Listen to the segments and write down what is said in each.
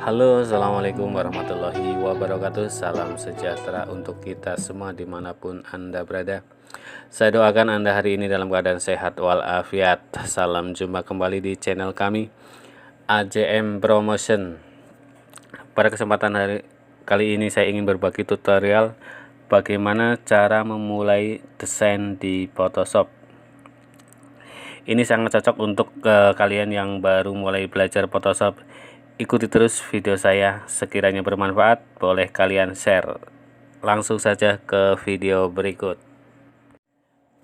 Halo, assalamualaikum warahmatullahi wabarakatuh. Salam sejahtera untuk kita semua dimanapun Anda berada. Saya doakan Anda hari ini dalam keadaan sehat walafiat. Salam jumpa kembali di channel kami AJM Promotion. Pada kesempatan kali ini saya ingin berbagi tutorial bagaimana cara memulai desain di Photoshop. Ini sangat cocok untuk kalian yang baru mulai belajar Photoshop. Ikuti terus video saya, sekiranya bermanfaat boleh kalian share. Langsung saja ke video berikut.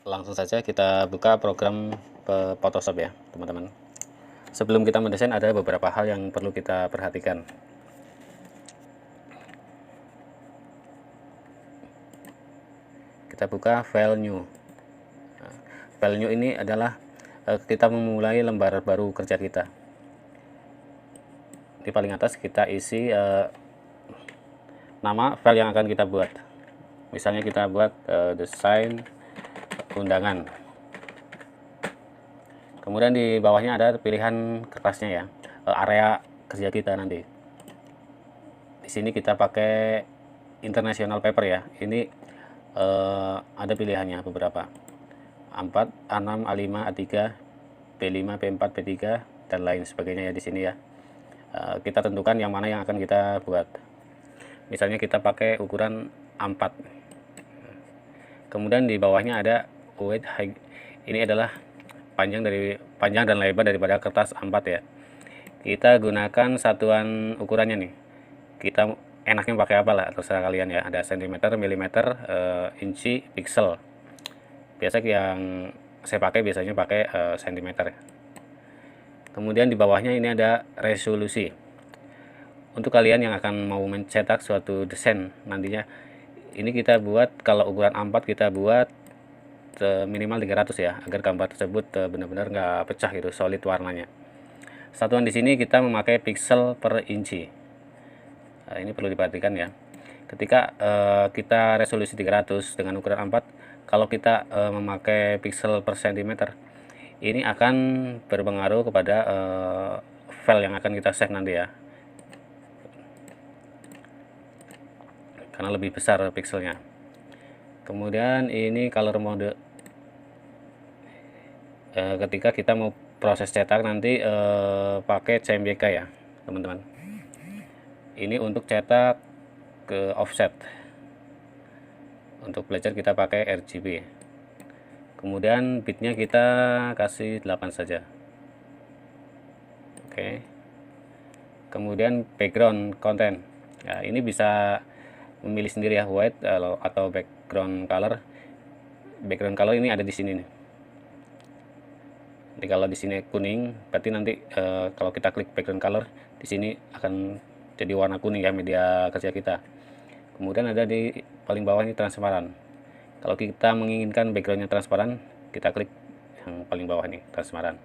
Langsung saja kita buka program Photoshop ya teman-teman. Sebelum kita mendesain ada beberapa hal yang perlu kita perhatikan. Kita buka file new. Nah, file new ini adalah kita memulai lembar baru kerja kita. Di paling atas kita isi nama file yang akan kita buat. Misalnya kita buat desain undangan. Kemudian di bawahnya ada pilihan kertasnya ya, area kerja kita nanti. Di sini kita pakai international paper ya. Ini ada pilihannya beberapa. A4, A6, A5, A3, B5, B4, B3 dan lain sebagainya ya di sini ya. Kita tentukan yang mana yang akan kita buat. Misalnya kita pakai ukuran A4. Kemudian di bawahnya ada width height. Ini adalah panjang dan lebar daripada kertas A4 ya. Kita gunakan satuan ukurannya nih. Kita enaknya pakai apa lah, terserah kalian ya. Ada cm, mm, inci, pixel. Biasa yang saya pakai biasanya pakai cm. Kemudian di bawahnya ini ada resolusi. Untuk kalian yang akan mau mencetak suatu desain nantinya, ini kita buat, kalau ukuran A4 kita buat minimal 300 ya, agar gambar tersebut benar-benar nggak pecah gitu, solid warnanya. Satuan di sini kita memakai pixel per inci. Nah, ini perlu diperhatikan ya. Ketika kita resolusi 300 dengan ukuran A4, kalau kita memakai pixel per cm, ini akan berpengaruh kepada file yang akan kita save nanti ya, karena lebih besar pixelnya. Kemudian ini color mode, ketika kita mau proses cetak nanti pakai CMYK ya teman-teman. Ini untuk cetak ke offset. Untuk belajar kita pakai RGB. Kemudian bitnya kita kasih 8 saja. Oke. Kemudian background content. Ya, ini bisa memilih sendiri ya, white atau background color. Background color ini ada di sini nih. Jadi kalau di sini kuning, berarti nanti kalau kita klik background color, di sini akan jadi warna kuning ya media kerja kita. Kemudian ada di paling bawah ini transparan. Kalau kita menginginkan backgroundnya transparan, kita klik yang paling bawah nih, transparan.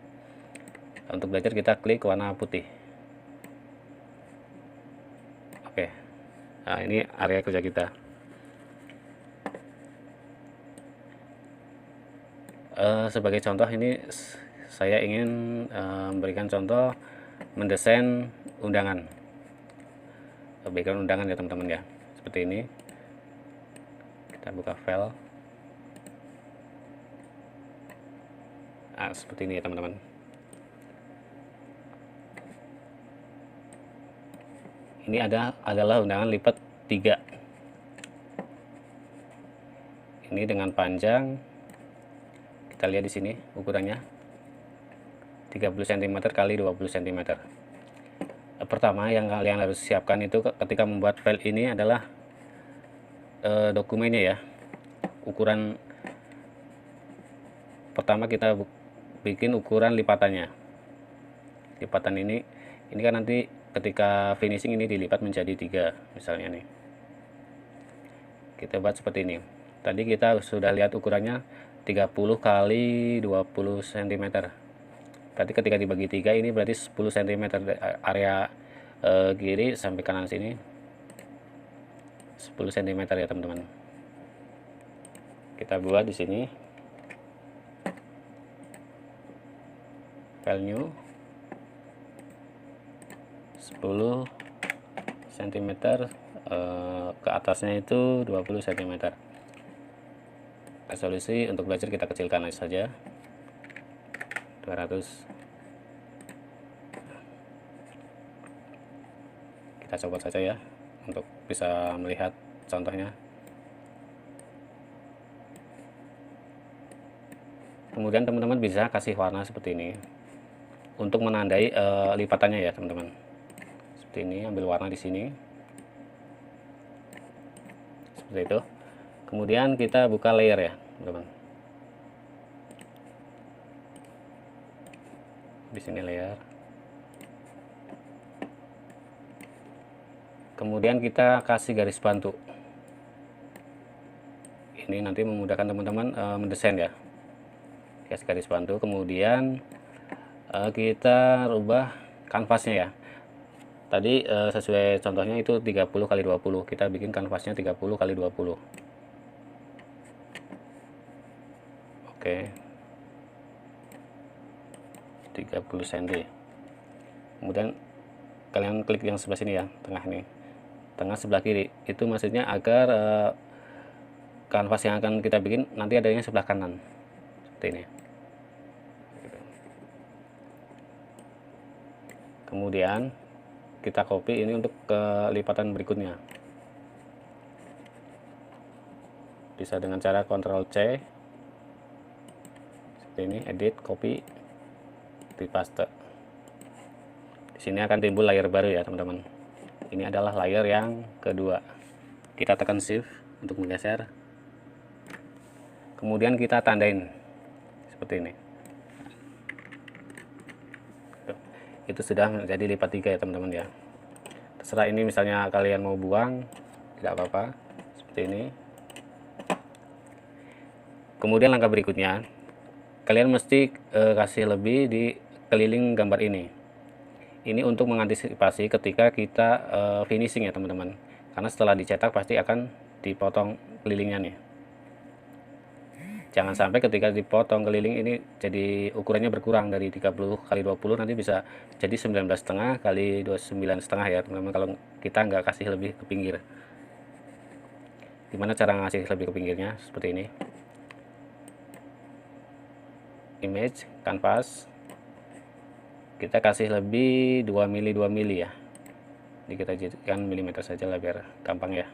Untuk belajar kita klik warna putih. Oke. Nah, ini area kerja kita. Sebagai contoh ini saya ingin memberikan contoh mendesain undangan, background undangan ya teman-teman ya, seperti ini. Kita buka file. Nah, seperti ini ya teman-teman. Ini adalah undangan lipat 3. Ini dengan panjang, kita lihat di sini ukurannya 30 cm kali 20 cm. Pertama yang kalian harus siapkan itu ketika membuat file ini adalah dokumennya ya. Ukuran pertama kita bikin ukuran lipatannya. Lipatan ini kan nanti ketika finishing ini dilipat menjadi 3 misalnya nih. Kita buat seperti ini. Tadi kita sudah lihat ukurannya 30 kali 20 cm. Berarti ketika dibagi 3 ini berarti 10 cm area kiri sampai kanan sini 10 cm ya teman-teman. Kita buat di sini file new 10 cm, ke atasnya itu 20 cm. Resolusi untuk belajar kita kecilkan saja 200. Kita copot saja ya untuk bisa melihat contohnya. Kemudian teman-teman bisa kasih warna seperti ini untuk menandai lipatannya ya teman-teman. Seperti ini, ambil warna di sini seperti itu. Kemudian kita buka layer ya teman-teman. Di sini layer. Kemudian kita kasih garis bantu. Ini nanti memudahkan teman-teman mendesain ya. Kasih garis bantu. Kemudian kita rubah kanvasnya ya. Tadi sesuai contohnya itu 30 kali 20. Kita bikin kanvasnya 30 kali 20. Oke. 30 cm. Kemudian kalian klik yang sebelah sini ya, tengah nih. Tengah sebelah kiri. Itu maksudnya agar kanvas yang akan kita bikin nanti adanya sebelah kanan. Seperti ini. Kemudian kita copy ini untuk kelipatan berikutnya. Bisa dengan cara Ctrl C. Seperti ini, edit, copy, dipaste. Di sini akan timbul layer baru ya teman-teman. Ini adalah layer yang kedua. Kita tekan shift untuk menggeser. Kemudian kita tandain seperti ini. Itu sudah menjadi lipat 3 ya teman-teman ya. Terserah ini misalnya kalian mau buang, tidak apa-apa. Seperti ini. Kemudian langkah berikutnya, kalian mesti kasih lebih di keliling gambar ini. Ini untuk mengantisipasi ketika kita finishing ya teman-teman. Karena setelah dicetak pasti akan dipotong kelilingnya nih. Jangan sampai ketika dipotong keliling ini jadi ukurannya berkurang dari 30 kali 20 nanti bisa jadi 19,5 kali 29,5 ya teman-teman, kalau kita nggak kasih lebih ke pinggir. Gimana cara ngasih lebih ke pinggirnya? Seperti ini. Image, kanvas. Kita kasih lebih 2 mili 2 mili ya. Jadi kita jadikan milimeter saja lah biar gampang ya.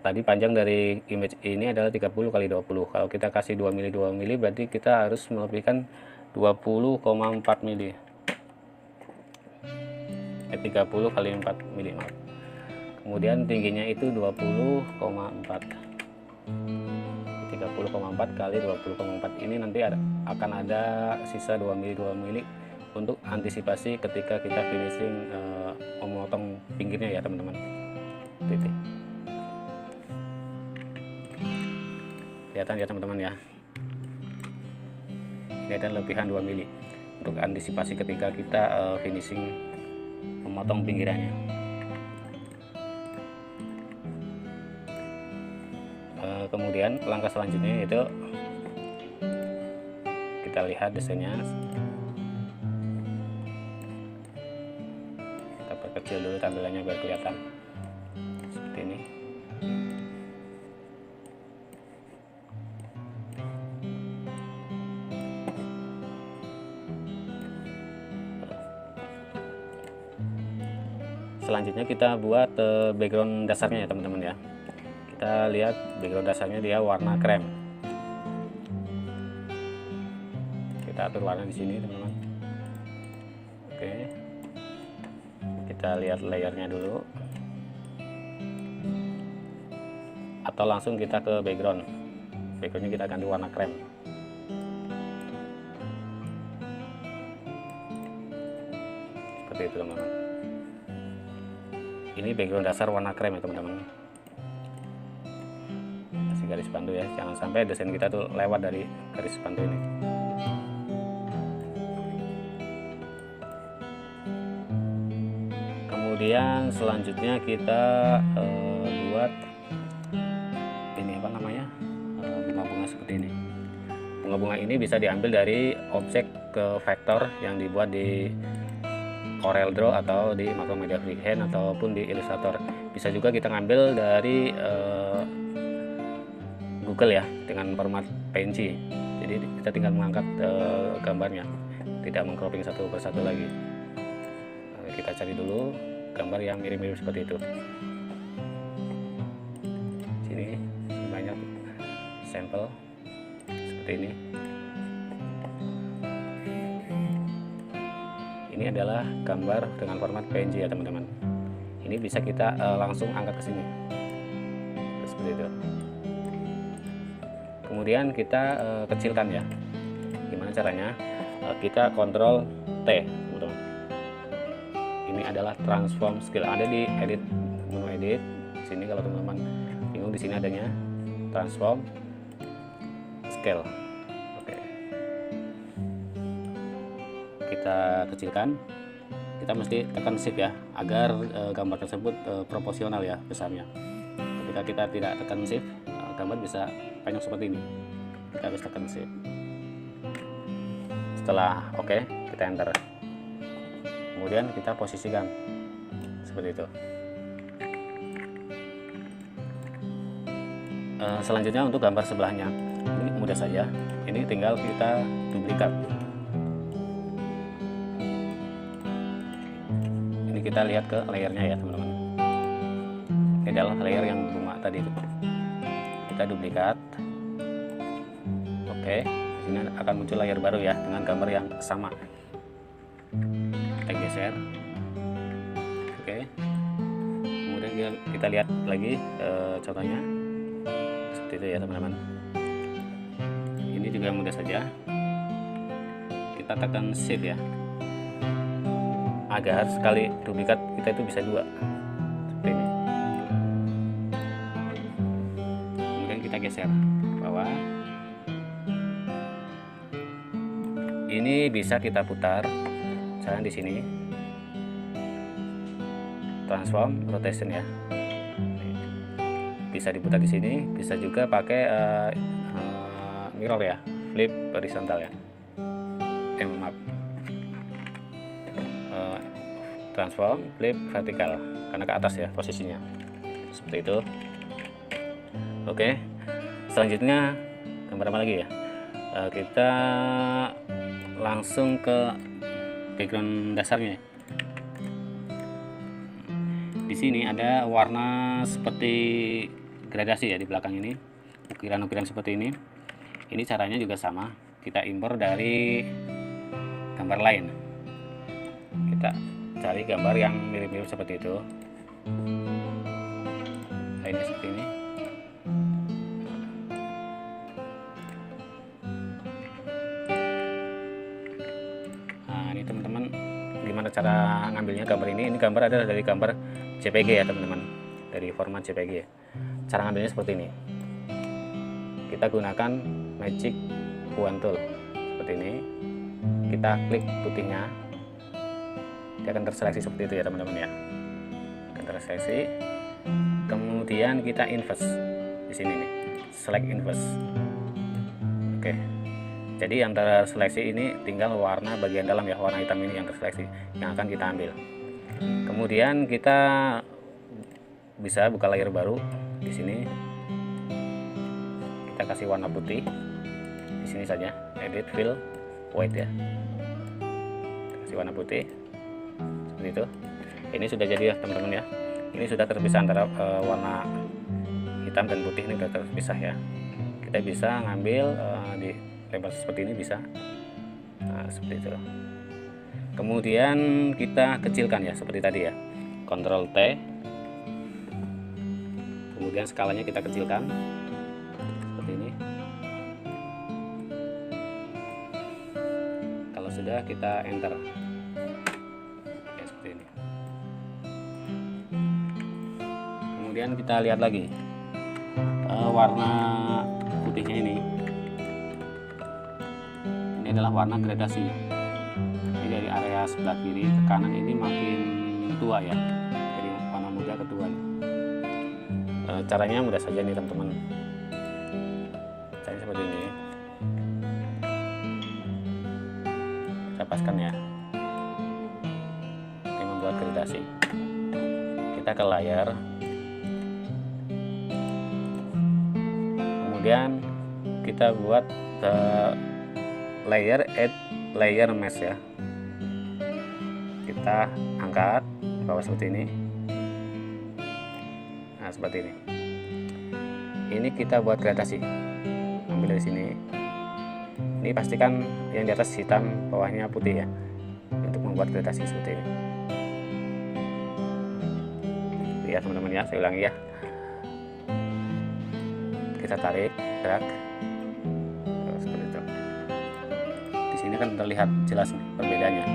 Tadi panjang dari image ini adalah 30 kali 20. Kalau kita kasih 2 mili 2 mili berarti kita harus melebihkan 20,4 mili. 30 kali 4 mili. Kemudian tingginya itu 20,4. 30,4 kali 20,4 ini nanti akan ada sisa 2 mili 2 mili untuk antisipasi ketika kita finishing memotong pinggirnya ya teman-teman. Titik. Kelihatan ya teman-teman ya. Ini ada lebihan 2 mili untuk antisipasi ketika kita finishing memotong pinggirannya. Kemudian langkah selanjutnya itu kita lihat desainnya. Kita perkecil dulu tampilannya biar kelihatan seperti ini. Selanjutnya kita buat background dasarnya ya teman-teman ya. Kita lihat background dasarnya dia warna krem. Kita atur warna di sini teman-teman. Oke. Kita lihat layernya dulu. Atau langsung kita ke background. Backgroundnya kita ganti warna krem. Seperti itu teman-teman. Ini background dasar warna krem ya teman-teman. Kasih garis bantu ya, jangan sampai desain kita tuh lewat dari garis bantu ini. Kemudian selanjutnya kita buat ini apa namanya, bunga-bunga seperti ini. Bunga-bunga ini bisa diambil dari objek ke vektor yang dibuat di Corel Draw atau di Macromedia Freehand ataupun di Illustrator. Bisa juga kita ngambil dari Google ya dengan format PNG. Jadi kita tinggal mengangkat gambarnya, tidak mengcropping satu persatu lagi. Kita cari dulu gambar yang mirip-mirip seperti itu. Sini banyak sampel seperti ini. Ini adalah gambar dengan format PNG ya teman-teman. Ini bisa kita langsung angkat ke sini seperti itu. Kemudian kita kecilkan ya. Gimana caranya? Kita kontrol T, teman-teman. Ini adalah transform scale, ada di edit, menu edit. Sini kalau teman-teman bingung, di sini adanya transform scale. Oke. Kita kecilkan. Kita mesti tekan shift ya, agar gambar tersebut proporsional ya besarnya. Ketika kita tidak tekan shift, gambar bisa panjang seperti ini. Kita harus tekan shift. Setelah oke, kita enter. Kemudian kita posisikan seperti itu. Selanjutnya untuk gambar sebelahnya, ini mudah saja. Ini tinggal kita duplikat. Ini kita lihat ke layernya ya teman-teman. Ini adalah layer yang bunga tadi itu. Kita duplikat. Oke, di sini akan muncul layar baru ya dengan gambar yang sama. Kita geser. Oke. Kemudian kita lihat lagi contohnya seperti itu ya teman-teman. Ini juga mudah saja. Kita tekan shift ya, agar sekali duplikat kita itu bisa dua seperti ini. Kemudian kita geser ke bawah. Ini bisa kita putar, misalnya di sini transform rotation ya. Bisa diputar di sini, bisa juga pakai mirror ya, flip horizontal ya. Maaf. Transform flip vertikal, karena ke atas ya posisinya. Seperti itu. Oke. Selanjutnya gambar apa lagi ya? Kita langsung ke background dasarnya. Di sini ada warna seperti gradasi ya di belakang ini, ukiran-ukiran seperti ini. Ini caranya juga sama, kita impor dari gambar lain. Kita cari gambar yang mirip-mirip seperti itu. Nah, ini seperti ini. Teman-teman, gimana cara ngambilnya gambar ini? Ini gambar adalah dari gambar JPG ya teman-teman, dari format JPG. Cara ngambilnya seperti ini. Kita gunakan Magic Wand Tool seperti ini. Kita klik putihnya, dia akan terseleksi seperti itu ya teman-teman ya. Akan terseleksi. Kemudian kita invert di sini nih, select invert. Oke. Jadi yang terseleksi ini tinggal warna bagian dalam ya, warna hitam ini yang terseleksi, yang akan kita ambil. Kemudian kita bisa buka layar baru di sini. Kita kasih warna putih di sini saja, edit fill white ya. Kasih warna putih seperti itu. Ini sudah jadi ya teman-teman ya. Ini sudah terpisah antara warna hitam dan putih, ini sudah terpisah ya. Kita bisa ngambil di lempar seperti ini bisa. Nah, seperti itu. Kemudian kita kecilkan ya seperti tadi ya. Ctrl T. Kemudian skalanya kita kecilkan seperti ini. Kalau sudah kita enter. Ya, seperti ini. Kemudian kita lihat lagi warna putihnya ini. Adalah warna gradasi. Ini dari area sebelah kiri ke kanan ini makin tua ya, dari warna muda ke tua. Caranya mudah saja nih teman-teman. Caranya seperti ini. Kita paskan ya. gradasi. Kita ke layar, kemudian kita buat layer add layer mesh ya. Kita angkat ke bawah seperti ini. Nah, seperti ini. Ini kita buat gradasi. Ambil dari sini. Ini pastikan yang di atas hitam, bawahnya putih ya, untuk membuat gradasi seperti ini. Lihat teman-teman ya, saya ulangi ya. Kita tarik, drag, seperti itu. Di sini kan terlihat jelas nih perbedaannya.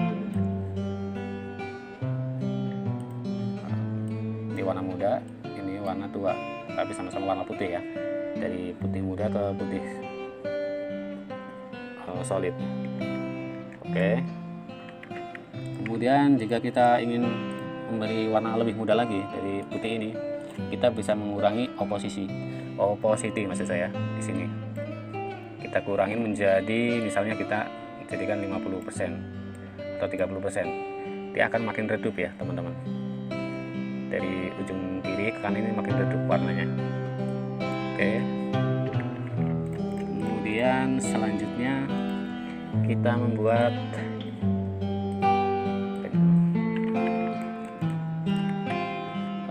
Ini warna muda, ini warna tua, tapi sama-sama warna putih ya. Dari putih muda ke putih solid. Oke. Kemudian jika kita ingin memberi warna lebih muda lagi dari putih ini, kita bisa mengurangi opacity maksud saya di sini. Kita kurangin menjadi, misalnya kita jadikan 50% atau 30%. Dia akan makin redup ya teman-teman. Dari ujung kiri ke kanan ini makin redup warnanya. Oke. Kemudian selanjutnya kita membuat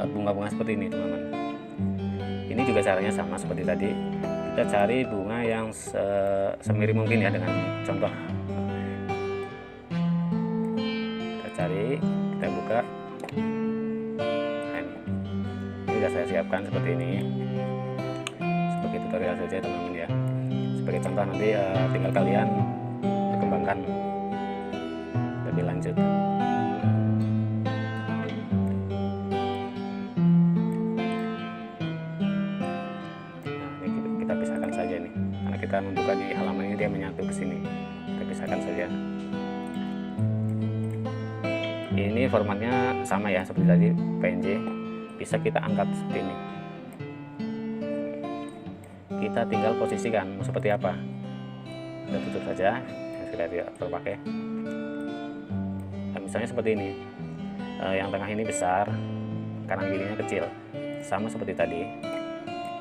bunga-bunga seperti ini teman-teman. Ini juga caranya sama seperti tadi. Kita cari bunga yang semirip mungkin ya dengan contoh. Kita cari, kita buka. Nah, ini sudah saya siapkan seperti ini. Sebagai tutorial saja teman-teman ya. Sebagai contoh nanti tinggal kalian kembangkan lebih lanjut. Nah, ini kita pisahkan saja nih, karena kita membuka di halaman ini dia menyatu ke sini. Kita pisahkan saja. Ini formatnya sama ya seperti tadi, PNG. Bisa kita angkat seperti ini. Kita tinggal posisikan mau seperti apa. Kita tutup saja. Kita tidak terpakai. Nah, misalnya seperti ini, yang tengah ini besar, kanan kirinya kecil, sama seperti tadi.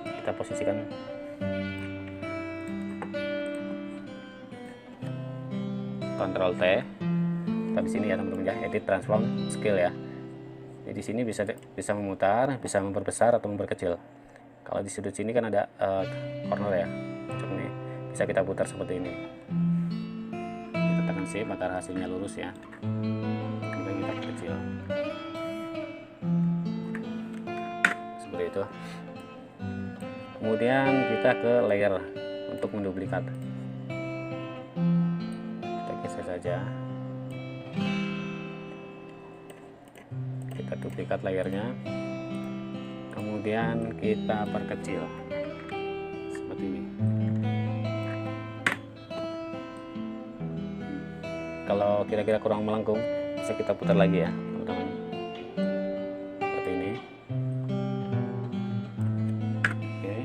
Kita posisikan Ctrl T. Kita di sini ya teman-teman ya, edit transform scale ya. Jadi di sini bisa memutar, bisa memperbesar atau memperkecil. Kalau di sudut sini kan ada corner ya, ini bisa kita putar seperti ini. Shift agar hasilnya lurus ya. Kemudian kita kecil seperti itu. Kemudian kita ke layer untuk menduplikat. Kita geser saja. Kita duplikat layernya. Kemudian kita perkecil seperti ini. Kalau kira-kira kurang melengkung, bisa kita putar lagi ya teman-teman, seperti ini. Oke.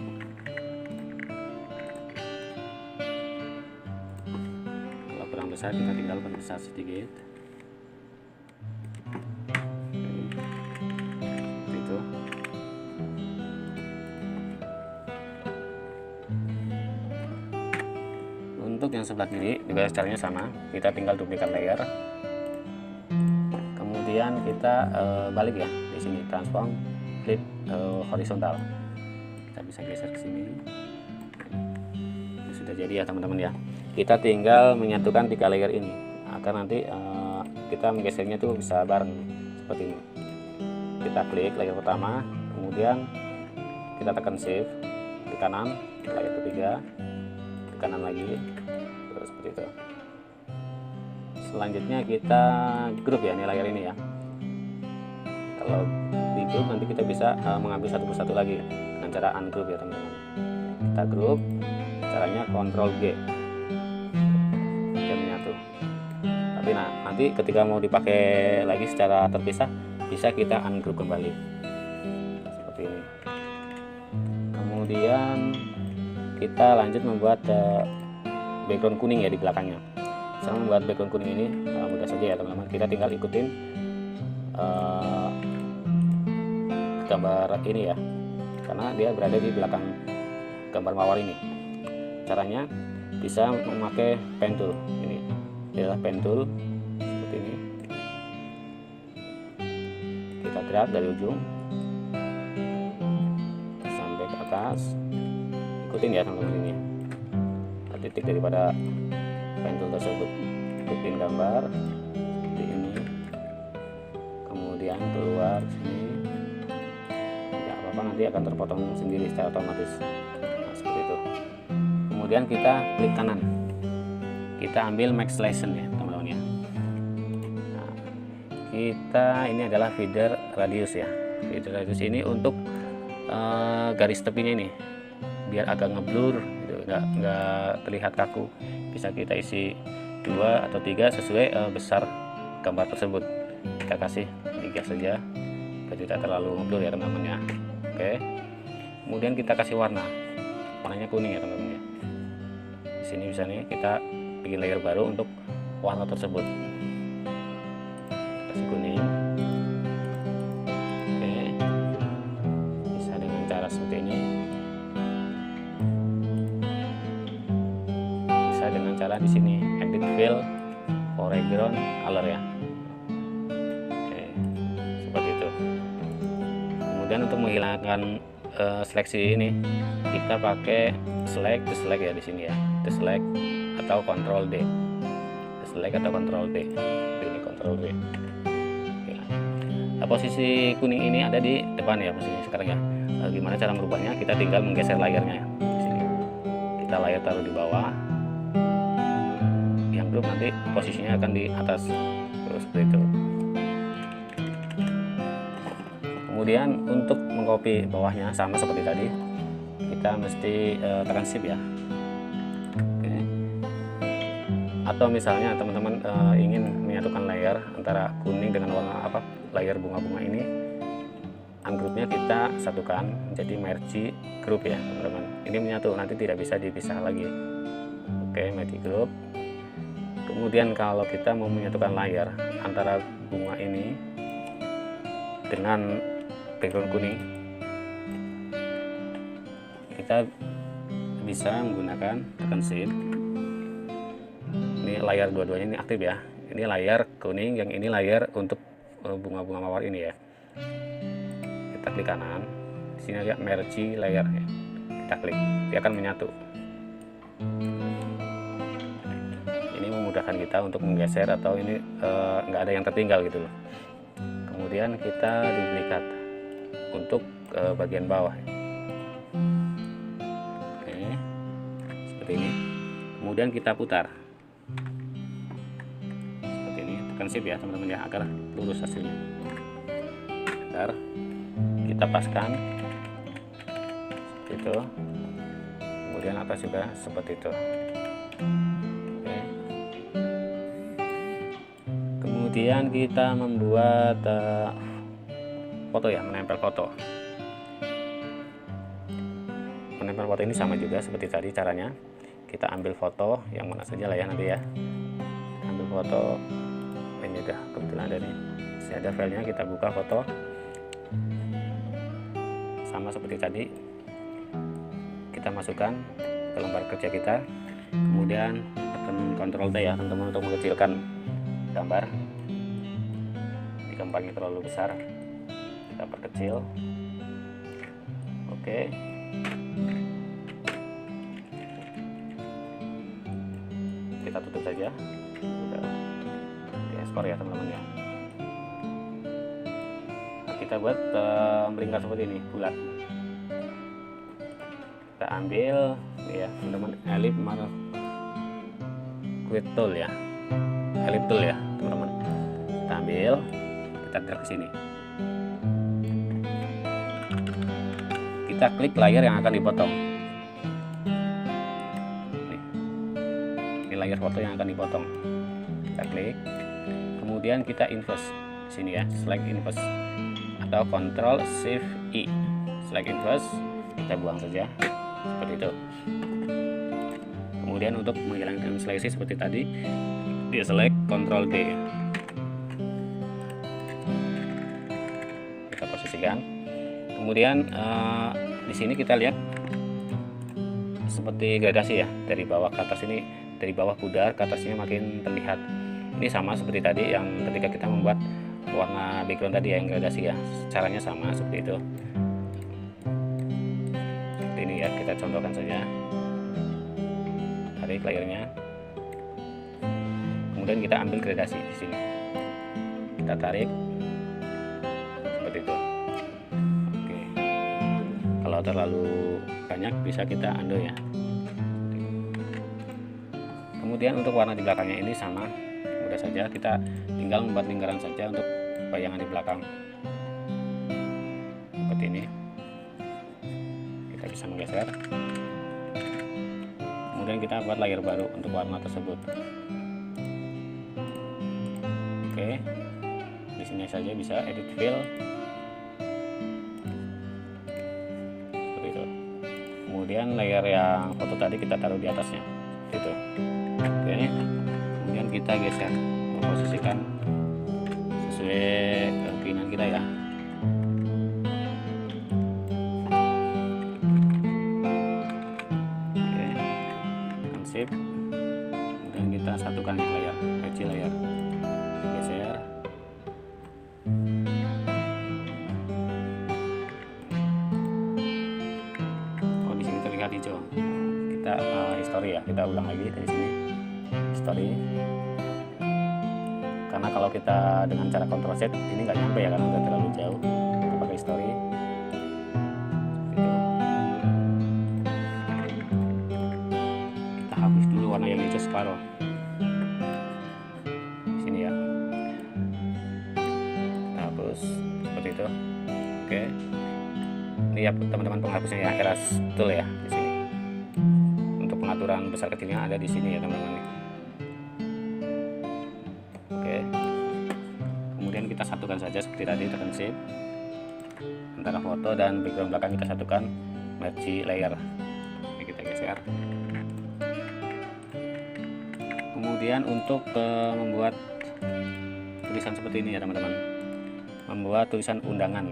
Kalau kurang besar kita tinggal perbesar sedikit. Seperti itu. Untuk yang sebelah kiri juga caranya sama, kita tinggal duplikat layer, kemudian kita balik ya di sini, transform flip horizontal. Kita bisa geser ke sini. Sudah jadi ya teman-teman ya. Kita tinggal menyatukan 3 layer ini agar nanti kita menggesernya tuh bisa bareng seperti ini. Kita klik layer pertama, kemudian kita tekan shift di kanan, layer ketiga, di kanan lagi. Seperti itu. Selanjutnya kita grup ya, ini layar ini ya. Kalau di grup nanti kita bisa mengambil satu persatu lagi dengan cara ungroup ya teman-teman. Kita grup, caranya Ctrl G, dia menyatu. Tapi nanti ketika mau dipakai lagi secara terpisah, bisa kita ungroup kembali seperti ini. Kemudian kita lanjut membuat background kuning ya di belakangnya. Saya membuat background kuning ini mudah saja ya teman-teman. Kita tinggal ikutin eh, gambar ini ya, karena dia berada di belakang gambar mawar ini. Caranya bisa memakai pen tool. Ini adalah pen tool seperti ini. Kita drag dari ujung sampai ke atas, ikutin ya teman-teman ini titik daripada pen tool tersebut, ikutin gambar seperti ini, kemudian keluar sini. Tidak apa-apa, nanti akan terpotong sendiri secara otomatis. Nah, seperti itu. Kemudian kita klik kanan, kita ambil max selection ya teman-teman ya. Nah, kita ini adalah feeder radius ya. Feeder radius ini untuk garis tepinya ini biar agak ngeblur gitu, nggak terlihat kaku. Bisa kita isi 2 atau 3 sesuai besar gambar tersebut. Kita kasih 3 saja biar tidak terlalu ngeblur ya teman-teman ya. Oke, kemudian kita kasih warnanya kuning ya teman-teman ya. Di sini bisa nih kita bikin layer baru untuk warna tersebut, kasih kuning. Oke, bisa dengan cara seperti ini, bisa dengan cara di sini edit fill foreground color ya. Oke, seperti itu. Kemudian untuk menghilangkan seleksi ini, kita pakai select ya di sini ya, select atau Ctrl D, select atau Ctrl D. Ini Ctrl D. Oke. Nah, posisi kuning ini ada di depan ya posisi sekarang ya. Gimana cara merubahnya? Kita tinggal menggeser layarnya ya. Di sini kita layar taruh di bawah, yang grup nanti posisinya akan di atas, terus seperti itu. Kemudian untuk mengcopy bawahnya sama seperti tadi, kita mesti tekan shift ya. Oke. Atau misalnya teman-teman ingin menyatukan layer antara kuning dengan warna apa, layer bunga-bunga ini, ungroupnya kita satukan menjadi merge group ya teman-teman. Ini menyatu, nanti tidak bisa dipisah lagi. Oke, merge group. Kemudian kalau kita mau menyatukan layer antara bunga ini dengan background kuning, kita bisa menggunakan tekan shift. Ini layar dua-duanya ini aktif ya. Ini layar kuning, yang ini layar untuk bunga-bunga mawar ini ya. Kita klik kanan, di sini ada merge layer ya. Kita klik, dia akan menyatu. Ini memudahkan kita untuk menggeser atau ini nggak ada yang tertinggal gitu loh. Kemudian kita duplikat untuk bagian bawah. Oke, seperti ini. Kemudian kita putar seperti ini, tekan shift ya teman-teman ya, agar lurus hasilnya. Bentar, kita paskan seperti itu. Kemudian atas juga seperti itu. Oke. Kemudian kita membuat foto ya, menempel foto. Menempel foto ini sama juga seperti tadi caranya. Kita ambil foto yang mana saja lah ya nanti ya. Ambil foto, ini udah kebetulan ada nih. Masih ada filenya, kita buka foto. Sama seperti tadi. Kita masukkan ke lembar kerja kita. Kemudian tekan Ctrl D ya teman-teman untuk mengecilkan gambar. Di gambarnya terlalu besar, kita perkecil. Oke, kita tutup saja. Udah diekspor ya teman-teman ya. Nah, kita buat melingkar seperti ini, bulat. Kita ambil ya teman-teman, ellipse marquee tool ya, ellipse tool ya teman-teman. Kita ambil, kita drag ke sini. Kita klik layer yang akan dipotong. Ini layer foto yang akan dipotong. Kita klik. Kemudian kita invert sini ya, select invert atau Ctrl Shift I. Select invert, kita buang saja seperti itu. Kemudian untuk menghilangkan seleksi seperti tadi, dia select Ctrl D. kan. Kemudian di sini kita lihat seperti gradasi ya, dari bawah ke atas ini, dari bawah pudar ke atasnya makin terlihat. Ini sama seperti tadi yang ketika kita membuat warna background tadi ya, yang gradasi ya, caranya sama seperti itu. Seperti ini ya, kita contohkan saja. Tarik layernya, kemudian kita ambil gradasi di sini, kita tarik seperti itu. Oke, kalau terlalu banyak bisa kita undo ya. Kemudian untuk warna di belakangnya ini sama, mudah saja, kita tinggal membuat lingkaran saja untuk bayangan di belakang seperti ini. Kita bisa menggeser, kemudian kita buat layer baru untuk warna tersebut. Oke, di sini saja bisa edit fill seperti itu. Kemudian layer yang foto tadi kita taruh di atasnya seperti itu. Oke, kemudian kita geser, memposisikan sesuai keinginan kita ya. Oke, sip. Kemudian kita satukan layar, kecil layar, geser. Oh, di sini terlihat hijau. Kita history ya, kita ulang lagi dari sini, history. Karena kalau kita dengan cara Ctrl Z ini nggak nyampe ya, karena udah terlalu jauh. Kita pakai history. Kita hapus dulu warna yang hijau separuh di sini ya. Kita hapus seperti itu. Oke. Ini ya teman-teman penghapusnya ya, erase tool ya di sini. Untuk pengaturan besar kecilnya ada di sini ya teman-teman. Kemudian kita satukan saja seperti tadi, tekan shift, antara foto dan background belakang kita satukan, merge layer. Ini kita geser. Kemudian untuk membuat tulisan seperti ini ya teman-teman, membuat tulisan undangan.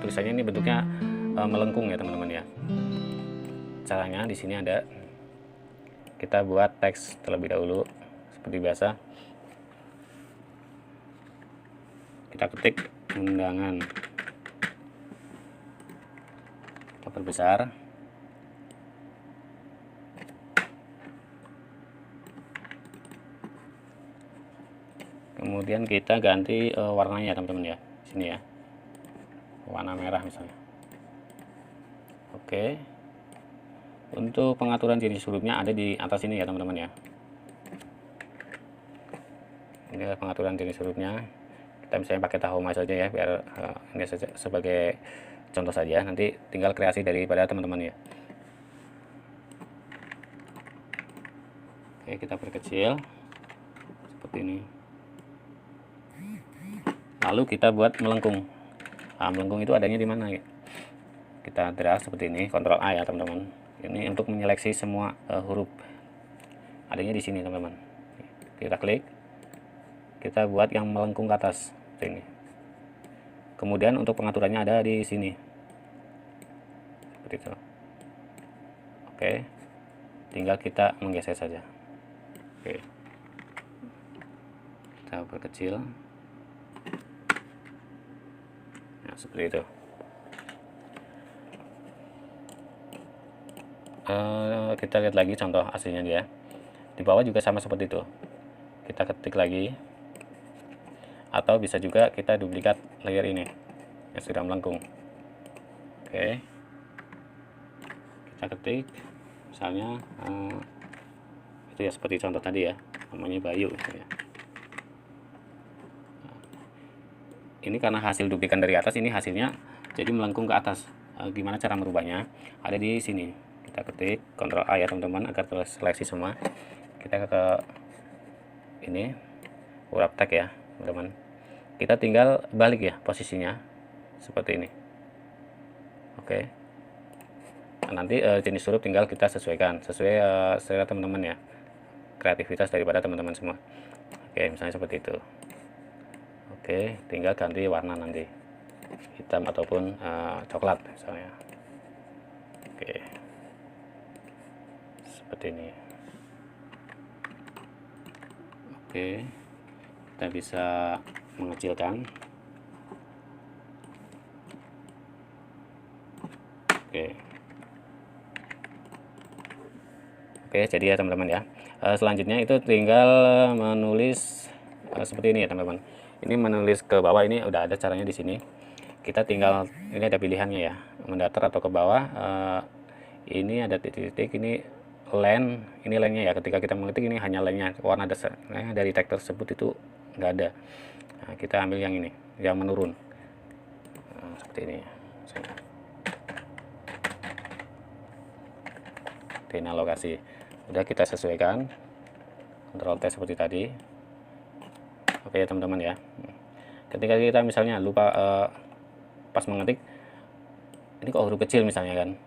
Tulisannya ini bentuknya melengkung ya teman-teman ya. Caranya di sini ada, kita buat teks terlebih dahulu seperti biasa. Kita ketik undangan, kita perbesar, kemudian kita ganti warnanya teman-teman ya, sini ya, warna merah misalnya. Oke, untuk pengaturan jenis hurufnya ada di atas ini ya teman-teman ya. Ini adalah pengaturan jenis hurufnya. Kita misalnya pakai Tahoma saja ya, biar ini saja sebagai contoh saja, nanti tinggal kreasi daripada teman-teman ya. Oke, kita perkecil seperti ini, lalu kita buat melengkung. Nah, melengkung itu adanya di mana ya? Kita drag seperti ini, Ctrl A ya teman-teman. Ini untuk menyeleksi semua huruf, adanya di sini teman-teman. Kita klik, kita buat yang melengkung ke atas seperti ini. Kemudian untuk pengaturannya ada di sini seperti itu. Oke, tinggal kita menggeser saja. Oke, kita perkecil, nah seperti itu. Kita lihat lagi contoh aslinya dia. Di bawah juga sama seperti itu. Kita ketik lagi, atau bisa juga kita duplikat layer ini yang sudah melengkung. Oke, kita ketik misalnya itu ya, seperti contoh tadi ya, namanya Bayu ya. Ini karena hasil duplikan dari atas, ini hasilnya jadi melengkung ke atas. Gimana cara merubahnya? Ada di sini. Kita ketik Ctrl A ya teman-teman, agar terseleksi semua. Kita ke ini wrap tag ya teman-teman. Kita tinggal balik ya posisinya seperti ini. Oke, nah, nanti jenis huruf tinggal kita sesuaikan sesuai selera teman-teman ya, kreativitas daripada teman-teman semua. Oke, misalnya seperti itu. Oke, tinggal ganti warna nanti. hitam ataupun coklat misalnya. Oke, seperti ini. Oke, kita bisa mengecilkan. Oke, jadi ya teman-teman ya. Selanjutnya itu tinggal menulis seperti ini ya teman-teman. Ini menulis ke bawah, ini udah ada caranya di sini. Kita tinggal, ini ada pilihannya ya, mendatar atau ke bawah. Ini ada titik-titik, ini line, ini line-nya ya. Ketika kita mengetik ini hanya line-nya, warna dasarnya dari tag tersebut itu nggak ada. Nah, kita ambil yang ini, yang menurun. Seperti ini. Ini alokasi. Udah kita sesuaikan, Ctrl T seperti tadi. Oke ya teman-teman ya. Ketika kita misalnya lupa pas mengetik, ini kok huruf kecil misalnya kan,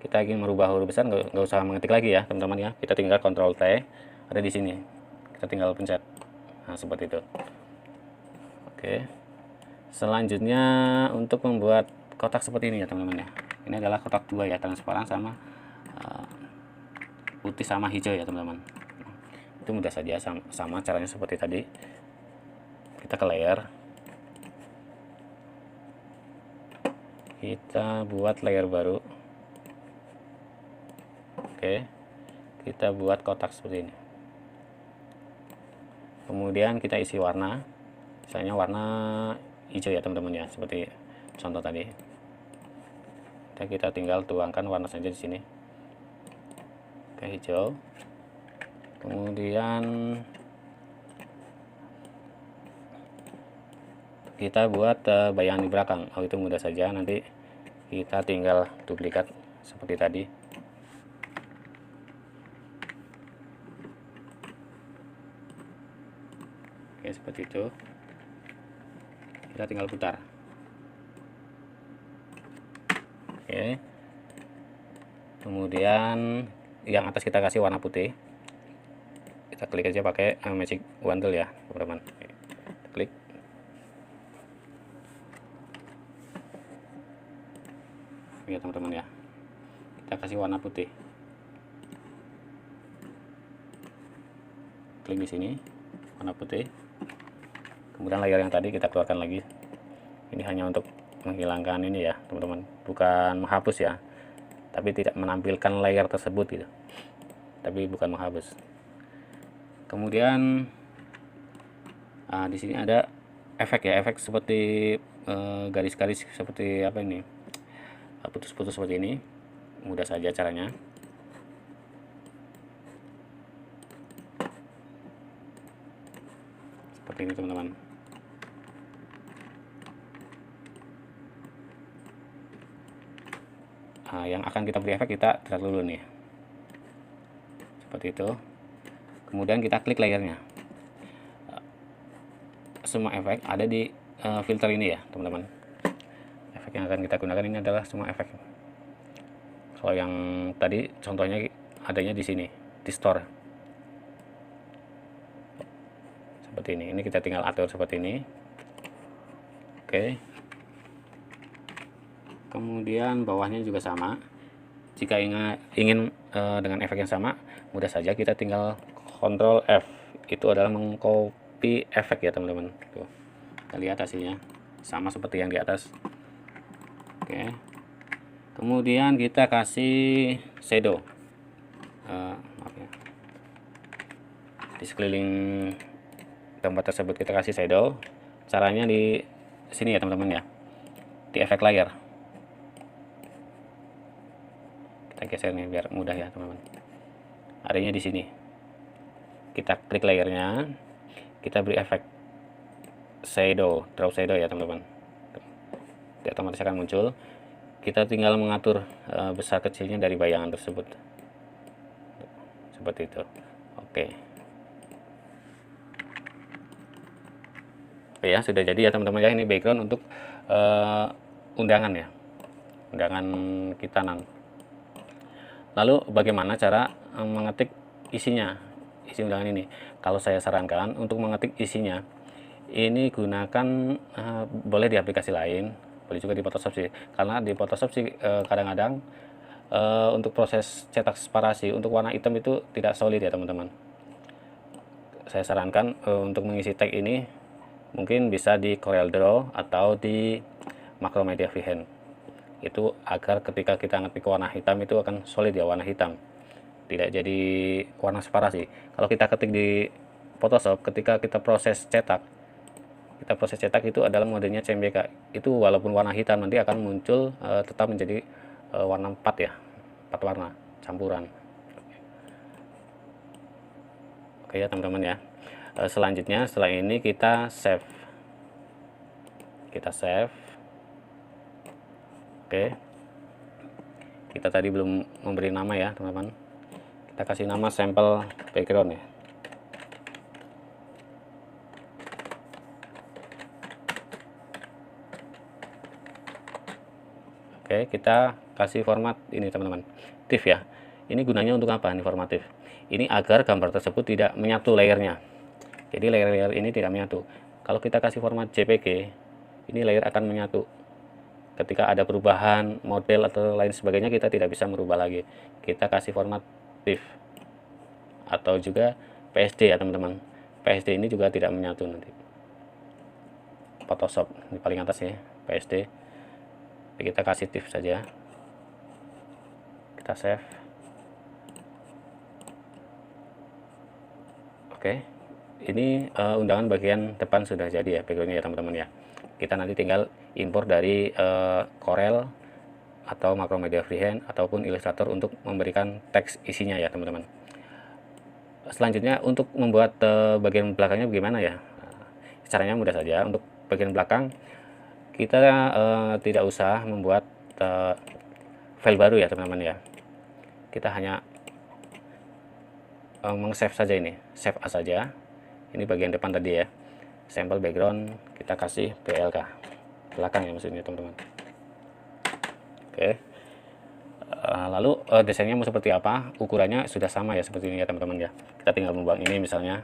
kita ingin merubah huruf besar, nggak usah mengetik lagi ya teman-teman ya. Kita tinggal Ctrl T, ada di sini, kita tinggal pencet. Nah seperti itu. Oke. Selanjutnya untuk membuat kotak seperti ini ya teman-teman ya. Ini adalah kotak dua ya, transparan sama putih sama hijau ya teman-teman. Itu mudah saja, sama caranya seperti tadi. Kita ke layer, kita buat layer baru. Oke, kita buat kotak seperti ini. Kemudian kita isi warna, misalnya warna hijau ya teman-teman ya, seperti contoh tadi. Kita tinggal tuangkan warna saja di sini. Oke, hijau. Kemudian kita buat bayangan di belakang. Oh, itu mudah saja, nanti kita tinggal duplikat seperti tadi. Oke, seperti itu. Kita tinggal putar. Oke. Kemudian yang atas kita kasih warna putih. Kita klik aja pakai magic wand ya teman-teman. Klik. Ya teman-teman ya, kita kasih warna putih. Klik di sini warna putih. Kemudian layer yang tadi kita keluarkan lagi. Ini hanya untuk menghilangkan ini ya teman-teman, bukan menghapus ya, tapi tidak menampilkan layer tersebut gitu, tapi bukan menghapus. Kemudian di sini ada efek ya, efek seperti garis-garis seperti apa ini, putus-putus seperti ini. Mudah saja caranya. Seperti ini teman-teman. Yang akan kita beri efek, kita drag dulu nih. Seperti itu. Kemudian kita klik layernya. Semua efek ada di filter ini ya teman-teman. Efek yang akan kita gunakan ini adalah semua efek. Kalau yang tadi contohnya adanya di sini, di store. Seperti ini. Ini kita tinggal atur seperti ini. Oke. Kemudian bawahnya juga sama. Jika ingin dengan efek yang sama, mudah saja kita tinggal Ctrl F. Itu adalah mengcopy efek ya teman-teman. Tuh. Kita lihat hasilnya sama seperti yang di atas. Oke. Kemudian kita kasih shadow. Maaf ya. Di sekeliling tempat tersebut kita kasih shadow. Caranya di sini ya teman-teman ya. Di efek layer. Kita geser nih biar mudah ya teman-teman. Adanya di sini. Kita klik layernya, kita beri efek shadow, drop shadow ya teman-teman. Dia otomatis akan muncul. Kita tinggal mengatur besar kecilnya dari bayangan tersebut. Seperti itu. Oke. Oke ya, sudah jadi ya teman-teman ya. Ini background untuk undangan ya. Undangan kita nanti. Lalu bagaimana cara mengetik isinya, isi undangan ini? Kalau saya sarankan untuk mengetik isinya, ini gunakan boleh di aplikasi lain, boleh juga di Photoshop sih. Karena di Photoshop sih kadang-kadang untuk proses cetak separasi untuk warna hitam itu tidak solid ya teman-teman. Saya sarankan untuk mengisi tag ini mungkin bisa di Corel Draw atau di Macromedia Freehand. Itu agar ketika kita ngetik warna hitam itu akan solid ya, warna hitam, tidak jadi warna separasi. Kalau kita ketik di Photoshop, ketika kita proses cetak itu adalah modenya CMYK, itu walaupun warna hitam nanti akan muncul tetap menjadi warna 4 ya, 4 warna campuran. Oke ya teman-teman ya. Selanjutnya setelah ini kita save. Oke, kita tadi belum memberi nama ya teman-teman, kita kasih nama sampel background ya. Oke, kita kasih format ini teman-teman, TIFF ya. Ini gunanya untuk apa nih format TIFF? Ini agar gambar tersebut tidak menyatu layernya. Jadi layer-layer ini tidak menyatu. Kalau kita kasih format JPG, ini layer akan menyatu. Ketika ada perubahan model atau lain sebagainya, kita tidak bisa merubah lagi. Kita kasih format TIFF atau juga PSD ya teman-teman. PSD ini juga tidak menyatu nanti. Photoshop di paling atas ya, PSD. Kita kasih TIFF saja, kita save. Oke, ini undangan bagian depan sudah jadi ya backgroundnya ya teman-teman ya. Kita nanti tinggal impor dari Corel atau Macromedia Freehand ataupun Illustrator untuk memberikan teks isinya ya teman-teman. Selanjutnya untuk membuat bagian belakangnya bagaimana ya? Caranya mudah saja. Untuk bagian belakang kita tidak usah membuat file baru ya teman-teman ya. Kita hanya meng-save saja ini, save as saja. Ini bagian depan tadi ya, sampel background, kita kasih BLK belakang ya maksudnya teman-teman. Oke, lalu desainnya mau seperti apa, ukurannya sudah sama ya seperti ini ya teman-teman ya. Kita tinggal membuat ini misalnya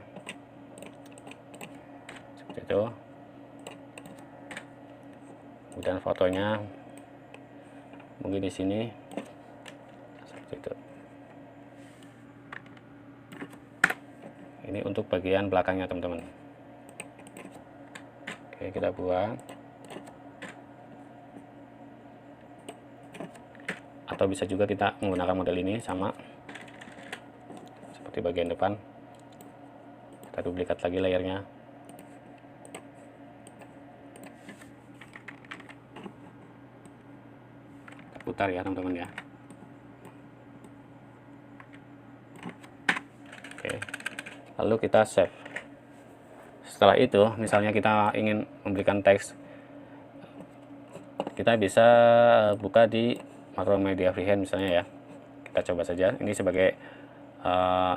seperti itu. Kemudian fotonya mungkin di sini seperti itu. Ini untuk bagian belakangnya teman-teman. Oke, kita buang. Atau bisa juga kita menggunakan model ini sama seperti bagian depan. Kita duplikat lagi layernya. Putar ya teman-teman ya. Oke, lalu kita save. Setelah itu misalnya kita ingin memberikan teks, kita bisa buka di Macromedia Freehand misalnya ya. Kita coba saja, ini sebagai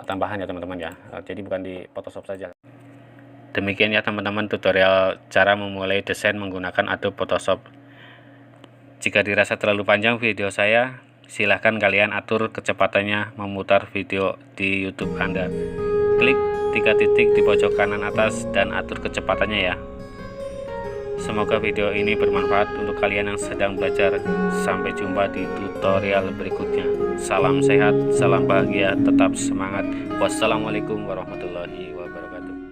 tambahan ya teman-teman ya, jadi bukan di Photoshop saja. Demikian ya teman-teman tutorial cara memulai desain menggunakan Adobe Photoshop. Jika dirasa terlalu panjang video saya, silahkan kalian atur kecepatannya memutar video di YouTube Anda. Klik 3 titik di pojok kanan atas dan atur kecepatannya ya. Semoga video ini bermanfaat untuk kalian yang sedang belajar. Sampai jumpa di tutorial berikutnya. Salam sehat, salam bahagia, tetap semangat. Wassalamualaikum warahmatullahi wabarakatuh.